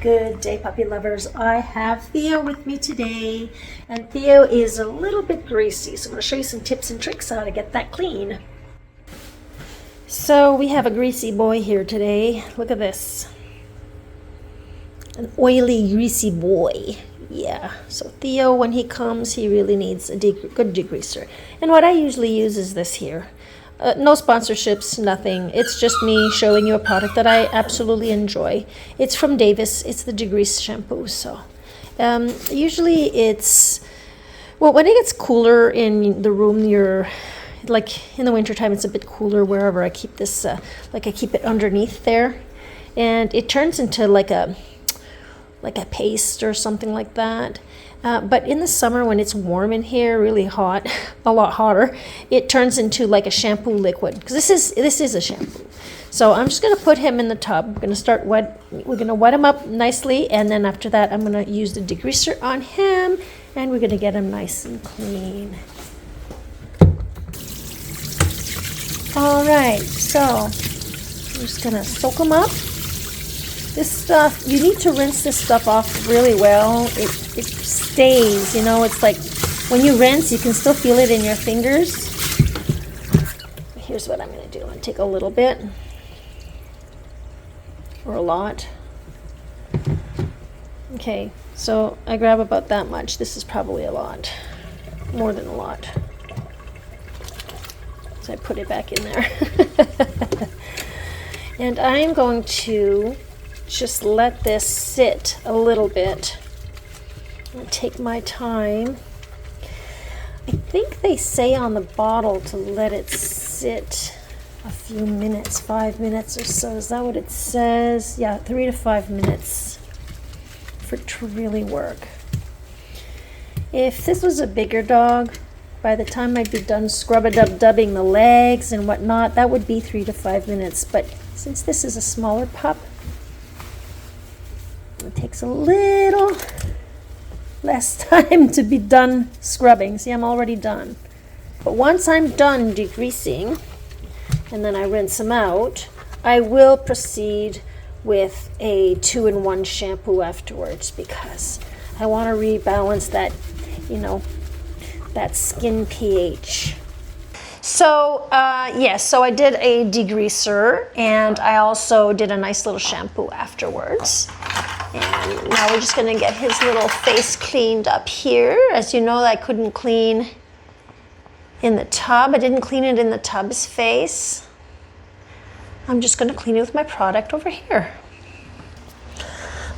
Good day, puppy lovers. I have Theo with me today, and Theo is a little bit greasy, so I'm going to show you some tips and tricks on how to get that clean. So we have a greasy boy here today. Look at this. An oily, greasy boy. Yeah, so Theo, when he comes, he really needs a good degreaser. And what I usually use is this here. No sponsorships, nothing. It's just me showing you a product that I absolutely enjoy. It's from Davis. It's the degrease shampoo. So usually it's, well, when it gets cooler in the room, you're like in the wintertime, it's a bit cooler wherever I keep this, like I keep it underneath there. And it turns into like a paste or something like that. But in the summer when it's warm in here, really hot, a lot hotter, it turns into like a shampoo liquid, because this is a shampoo. So I'm just going to put him in the tub. We're going to wet him up nicely, and then after that I'm going to use the degreaser on him, and we're going to get him nice and clean. All right, so I'm just going to soak him up. This stuff, you need to rinse this stuff off really well. It stays, you know, it's like when you rinse, you can still feel it in your fingers. Here's what I'm going to do. I'm going to take a little bit, or a lot. Okay, so I grab about that much. This is probably a lot, more than a lot. So I put it back in there. And I'm going to just let this sit a little bit and take my time. I think they say on the bottle to let it sit a few minutes, 5 minutes or so. Is that what it says? Yeah, 3 to 5 minutes for it to really work. If this was a bigger dog, by the time I'd be done scrub-a-dub-dubbing the legs and whatnot, that would be 3 to 5 minutes. But since this is a smaller pup, it takes a little less time to be done scrubbing. See, I'm already done. But once I'm done degreasing, and then I rinse them out, I will proceed with a 2-in-1 shampoo afterwards, because I want to rebalance that, you know, that skin pH. So yes, so I did a degreaser, and I also did a nice little shampoo afterwards. And now we're just going to get his little face cleaned up here. As you know, I couldn't clean in the tub. I didn't clean it in the tub's face. I'm just going to clean it with my product over here.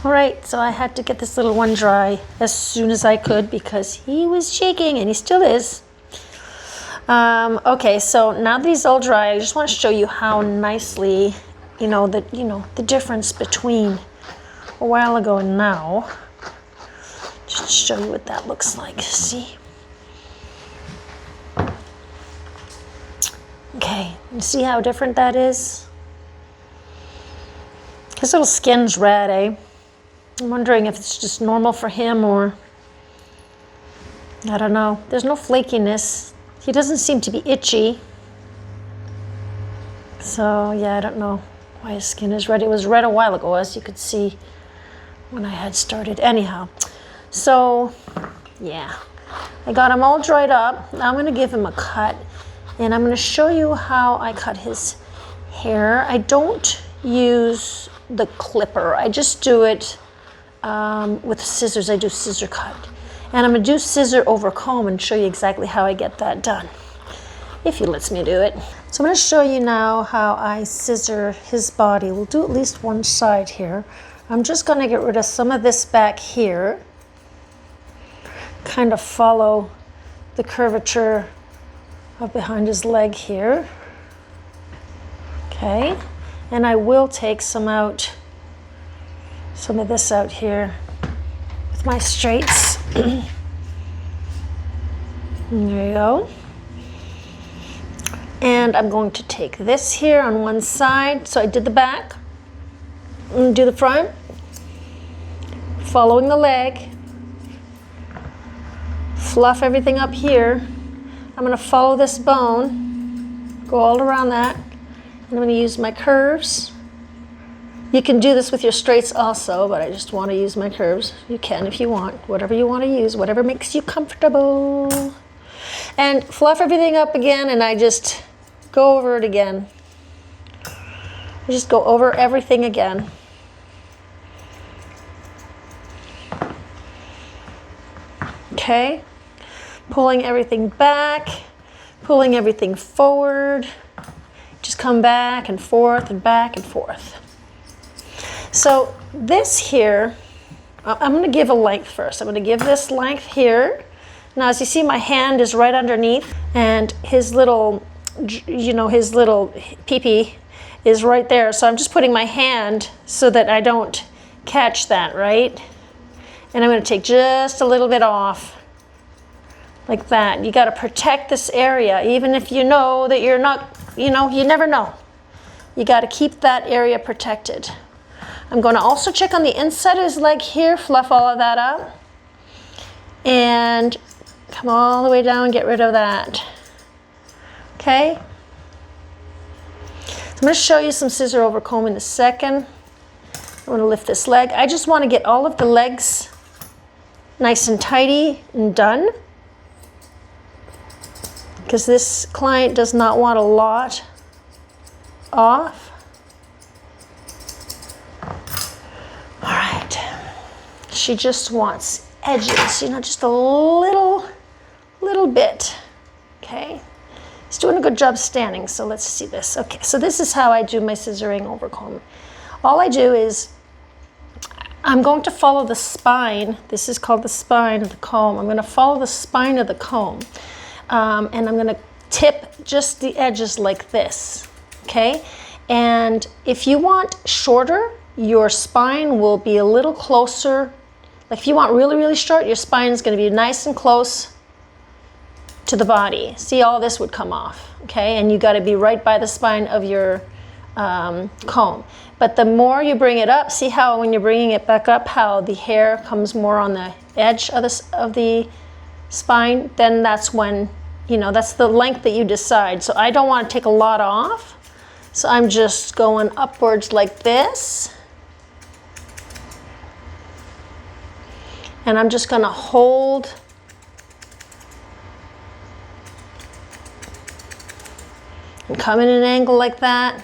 All right, so I had to get this little one dry as soon as I could, because he was shaking, and he still is. Okay, so now that he's all dry, I just want to show you how nicely, the difference between a while ago and now. Just to show you what that looks like. See? Okay, you see how different that is? His little skin's red, eh? I'm wondering if it's just normal for him, or I don't know. There's no flakiness. He doesn't seem to be itchy. So yeah, I don't know why his skin is red. It was red a while ago, as you could see when I had started. Anyhow, so yeah, I got him all dried up. Now I'm going to give him a cut, and I'm going to show you how I cut his hair. I don't use the clipper. I just do it with scissors. I do scissor cut. And I'm going to do scissor-over-comb and show you exactly how I get that done, if he lets me do it. So I'm going to show you now how I scissor his body. We'll do at least one side here. I'm just going to get rid of some of this back here, kind of follow the curvature of behind his leg here. Okay, and I will take some of this out here with my straights. There you go. And I'm going to take this here on one side. So I did the back, and do the front, following the leg, fluff everything up here. I'm going to follow this bone, go all around that, and I'm going to use my curves. You can do this with your straights also, but I just want to use my curves. You can if you want, whatever you want to use, whatever makes you comfortable. And fluff everything up again, and I just go over it again. I just go over everything again. Okay, pulling everything back, pulling everything forward. Just come back and forth and back and forth. So this here, I'm going to give a length first. I'm going to give this length here. Now, as you see, my hand is right underneath, and his little, his little pee-pee is right there. So I'm just putting my hand so that I don't catch that, right? And I'm going to take just a little bit off, like that. You got to protect this area, even if you know that you're not, you never know. You got to keep that area protected. I'm going to also check on the inside of his leg here, fluff all of that up, and come all the way down, get rid of that. Okay? I'm going to show you some scissor over comb in a second. I'm going to lift this leg. I just want to get all of the legs nice and tidy and done, because this client does not want a lot off. All right. She just wants edges, just a little bit. Okay. He's doing a good job standing, so let's see this. Okay, so this is how I do my scissoring over comb. All I do is I'm going to follow the spine. This is called the spine of the comb. I'm going to follow the spine of the comb, and I'm going to tip just the edges like this. Okay, and if you want shorter, your spine will be a little closer. Like if you want really, really short, your spine is going to be nice and close to the body. See, all this would come off, okay? And you got to be right by the spine of your comb. But the more you bring it up, see how when you're bringing it back up, how the hair comes more on the edge of the spine? Then that's when, that's the length that you decide. So I don't want to take a lot off. So I'm just going upwards like this. And I'm just going to hold and come in an angle like that.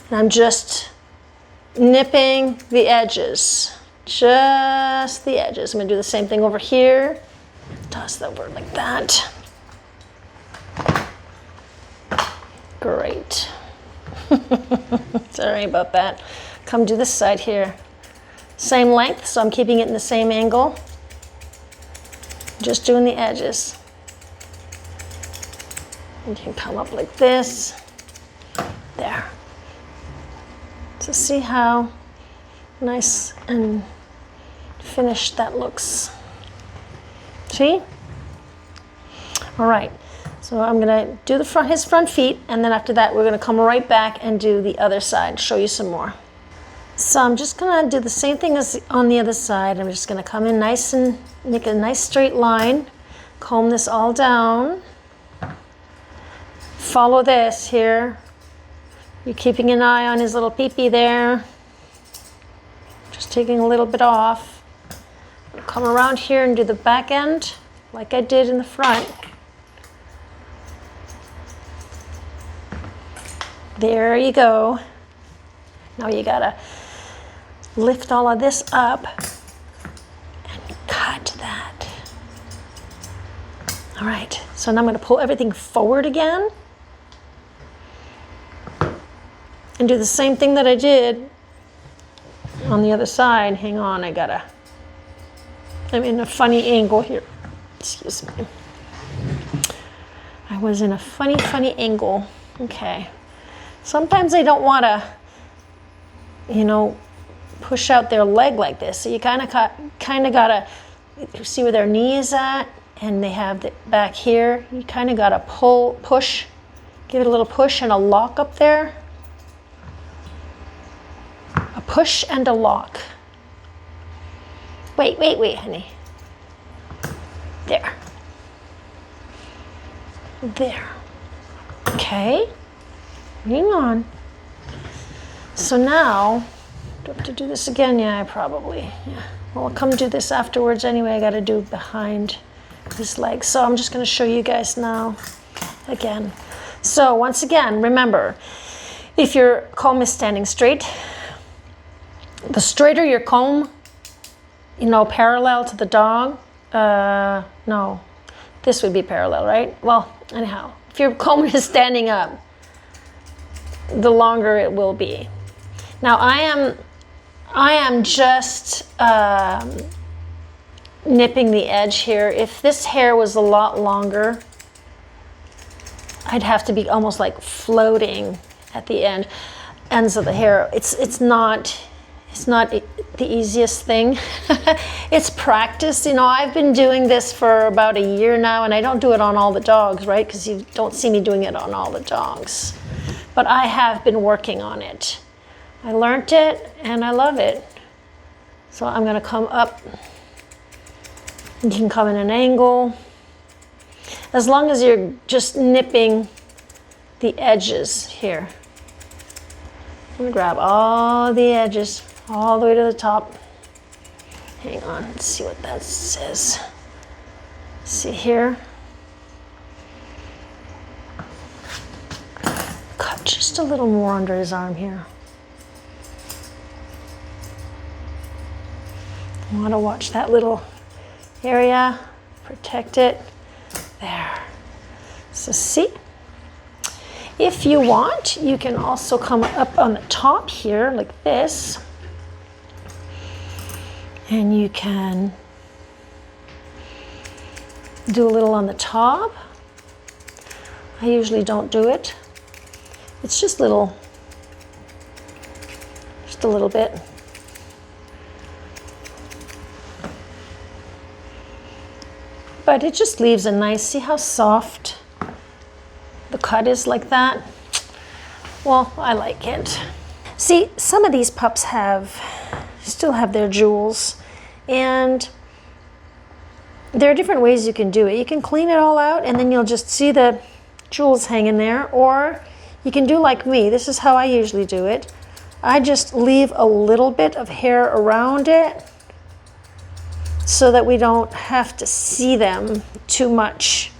And I'm just nipping the edges, just the edges. I'm going to do the same thing over here. Toss that over like that. Great. Sorry about that. Come to this side here. Same length, so I'm keeping it in the same angle. Just doing the edges. You can come up like this. There. So see how nice and finished that looks. See? All right. So I'm gonna do his front feet, and then after that we're gonna come right back and do the other side, show you some more. So I'm just gonna do the same thing as on the other side. I'm just gonna come in nice and make a nice straight line, comb this all down. Follow this here. You're keeping an eye on his little pee-pee there. Just taking a little bit off. I'll come around here and do the back end like I did in the front. There you go. Now you gotta lift all of this up and cut that. All right, so now I'm gonna pull everything forward again and do the same thing that I did on the other side. Hang on, I'm in a funny angle here. Excuse me. I was in a funny angle. Okay. Sometimes they don't want to, push out their leg like this. So you kind of gotta see where their knee is at, and they have the back here. You kind of gotta push, give it a little push and a lock up there. A push and a lock. Wait, honey. There. Okay. Hang on. So now, do I have to do this again? Yeah, I probably, yeah. Well, I'll come do this afterwards anyway. I gotta do behind his legs. So I'm just gonna show you guys now again. So once again, remember, if your comb is standing straight, the straighter your comb, you know, parallel to the dog, no, this would be parallel, right? Well, anyhow, if your comb is standing up, the longer it will be. Now I am just nipping the edge here. If this hair was a lot longer, I'd have to be almost like floating at the ends of the hair. It's not the easiest thing. It's practice. You know, I've been doing this for about a year now, and I don't do it on all the dogs, right? Because you don't see me doing it on all the dogs. But I have been working on it. I learned it, and I love it. So I'm gonna come up. You can come in an angle. As long as you're just nipping the edges here. I'm gonna grab all the edges, all the way to the top. Hang on, let's see what that says. See here? Cut just a little more under his arm here. I want to watch that little area, protect it. There. So see? If you want, you can also come up on the top here like this. And you can do a little on the top. I usually don't do it. It's just a little bit. But it just leaves a nice, see how soft the cut is like that? Well, I like it. See, some of these pups still have their jewels, and there are different ways you can do it. You can clean it all out and then you'll just see the jewels hanging there, or you can do like me. This is how I usually do it. I just leave a little bit of hair around it so that we don't have to see them too much.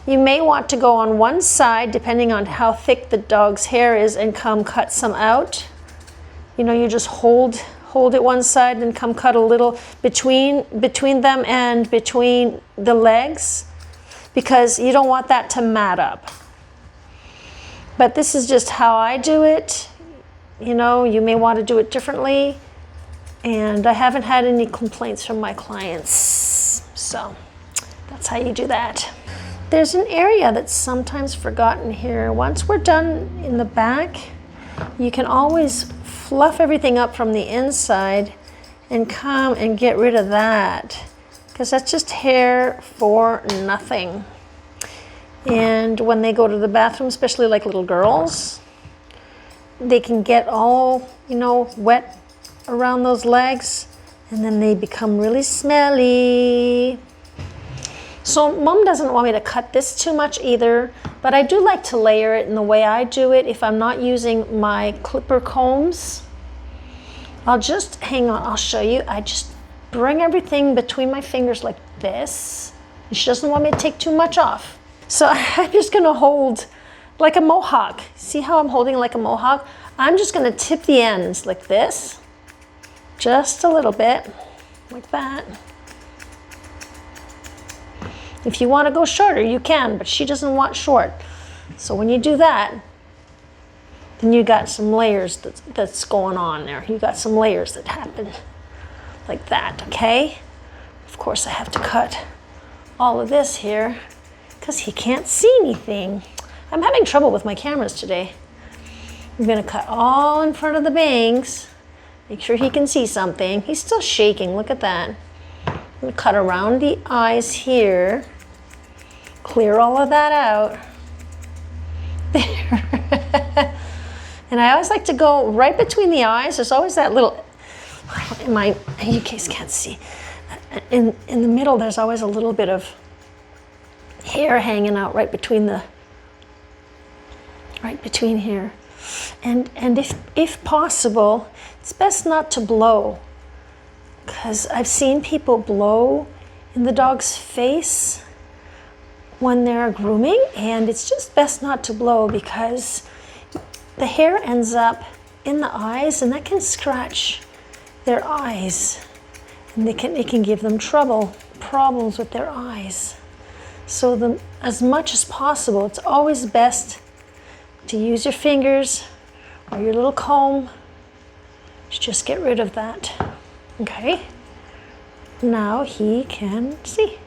You may want to go on one side, depending on how thick the dog's hair is, and come cut some out. You know, you just hold it one side and come cut a little between them and between the legs, because you don't want that to mat up. But this is just how I do it. You know, you may want to do it differently. And I haven't had any complaints from my clients. So that's how you do that. There's an area that's sometimes forgotten here. Once we're done in the back, you can always fluff everything up from the inside and come and get rid of that, because that's just hair for nothing. And when they go to the bathroom, especially like little girls, they can get all, you know, wet around those legs, and then they become really smelly. So Mom doesn't want me to cut this too much either, but I do like to layer it in the way I do it. If I'm not using my clipper combs, I'll just, hang on, I'll show you. I just bring everything between my fingers like this. And she doesn't want me to take too much off. So I'm just gonna hold like a mohawk. See how I'm holding like a mohawk? I'm just gonna tip the ends like this. Just a little bit, like that. If you want to go shorter, you can, but she doesn't want short. So when you do that, then you got some layers that's going on there. You got some layers that happen like that, okay? Of course, I have to cut all of this here because he can't see anything. I'm having trouble with my cameras today. I'm gonna cut all in front of the bangs. Make sure he can see something. He's still shaking, look at that. I'm gonna cut around the eyes here. Clear all of that out. There. And I always like to go right between the eyes. There's always that little, you guys can't see. In the middle, there's always a little bit of hair hanging out right between here. And if possible, it's best not to blow, because I've seen people blow in the dog's face when they're grooming, and it's just best not to blow because the hair ends up in the eyes, and that can scratch their eyes, and it can give them problems with their eyes. So as much as possible, it's always best to use your fingers or your little comb to just get rid of that. Okay, now he can see.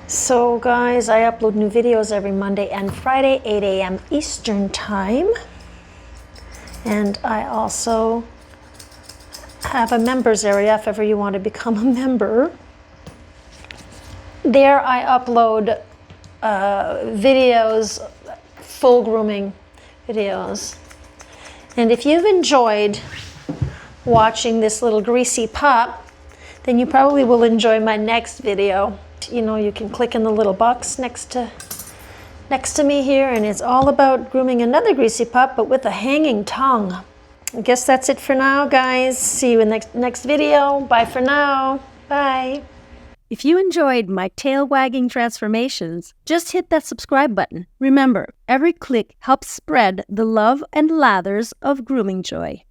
So guys, I upload new videos every Monday and Friday, 8 a.m. Eastern time. And I also have a members area if ever you want to become a member. There I upload videos, full grooming videos. And if you've enjoyed watching this little greasy pup, then you probably will enjoy my next video. You know, you can click in the little box next to me here, and it's all about grooming another greasy pup, but with a hanging tongue. I guess that's it for now, guys. See you in the next video. Bye for now. Bye. If you enjoyed my tail-wagging transformations, just hit that subscribe button. Remember, every click helps spread the love and lathers of grooming joy.